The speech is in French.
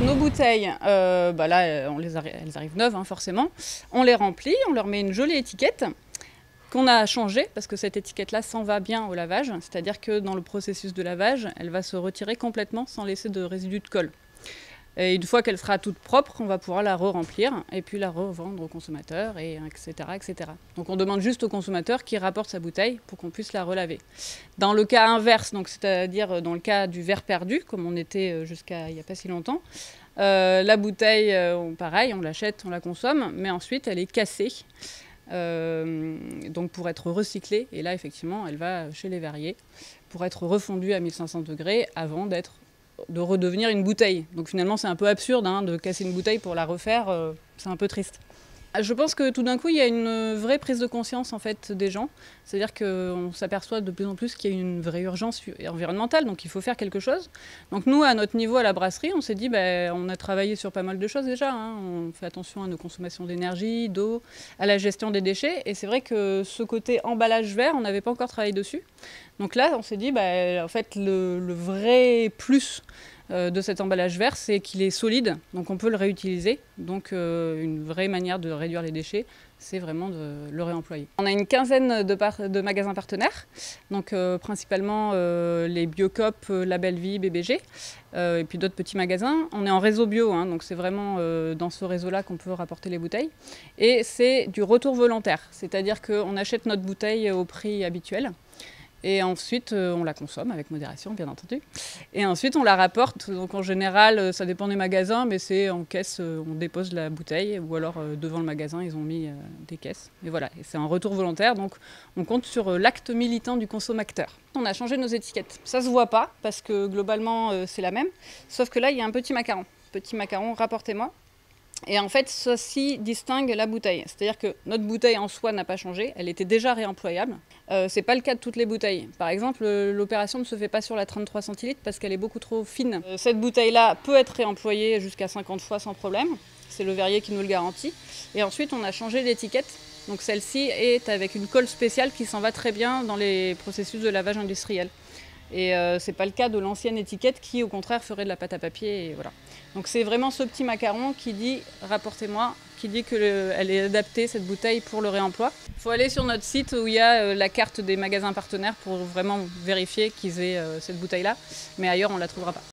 nos bouteilles, là, elles arrivent neuves, hein, forcément. On les remplit, on leur met une jolie étiquette qu'on a changée, parce que cette étiquette-là s'en va bien au lavage. C'est-à-dire que dans le processus de lavage, elle va se retirer complètement sans laisser de résidus de colle. Et une fois qu'elle sera toute propre, on va pouvoir la re-remplir et puis la revendre au consommateur, et etc., etc. Donc on demande juste au consommateur qu'il rapporte sa bouteille pour qu'on puisse la relaver. Dans le cas inverse, donc c'est-à-dire dans le cas du verre perdu, comme on était jusqu'à il n'y a pas si longtemps, la bouteille, pareil, on l'achète, on la consomme, mais ensuite elle est cassée. Donc pour être recyclée, et là effectivement elle va chez les verriers pour être refondue à 1500 degrés avant de redevenir une bouteille. Donc finalement c'est un peu absurde hein, de casser une bouteille pour la refaire, c'est un peu triste. Je pense que tout d'un coup il y a une vraie prise de conscience en fait des gens, c'est-à-dire qu'on s'aperçoit de plus en plus qu'il y a une vraie urgence environnementale, donc il faut faire quelque chose. Donc nous à notre niveau à la brasserie on s'est dit on a travaillé sur pas mal de choses déjà, hein. On fait attention à nos consommations d'énergie, d'eau, à la gestion des déchets, et c'est vrai que ce côté emballage vert on n'avait pas encore travaillé dessus. Donc là on s'est dit en fait le vrai plus de cet emballage vert, c'est qu'il est solide, donc on peut le réutiliser. Donc une vraie manière de réduire les déchets, c'est vraiment de le réemployer. On a une quinzaine de magasins partenaires, donc principalement les Biocoop, Label Vie, BBG, et puis d'autres petits magasins. On est en réseau bio, hein, donc c'est vraiment dans ce réseau-là qu'on peut rapporter les bouteilles. Et c'est du retour volontaire, c'est-à-dire qu'on achète notre bouteille au prix habituel. Et ensuite, on la consomme avec modération, bien entendu. Et ensuite, on la rapporte. Donc en général, ça dépend des magasins, mais c'est en caisse, on dépose la bouteille, ou alors devant le magasin, ils ont mis des caisses. Et voilà, et c'est un retour volontaire, donc on compte sur l'acte militant du consommateur. On a changé nos étiquettes. Ça se voit pas, parce que globalement, c'est la même. Sauf que là, il y a un petit macaron. Petit macaron, rapportez-moi. Et en fait, ceci distingue la bouteille. C'est-à-dire que notre bouteille en soi n'a pas changé, elle était déjà réemployable. C'est pas le cas de toutes les bouteilles. Par exemple, l'opération ne se fait pas sur la 33 centilitres parce qu'elle est beaucoup trop fine. Cette bouteille-là peut être réemployée jusqu'à 50 fois sans problème. C'est le verrier qui nous le garantit. Et ensuite, on a changé l'étiquette. Donc celle-ci est avec une colle spéciale qui s'en va très bien dans les processus de lavage industriel. Et c'est pas le cas de l'ancienne étiquette qui, au contraire, ferait de la pâte à papier. Et voilà. Donc c'est vraiment ce petit macaron qui dit, rapportez-moi, qui dit qu'elle est adaptée, cette bouteille, pour le réemploi. Il faut aller sur notre site où il y a la carte des magasins partenaires pour vraiment vérifier qu'ils aient cette bouteille-là. Mais ailleurs, on ne la trouvera pas.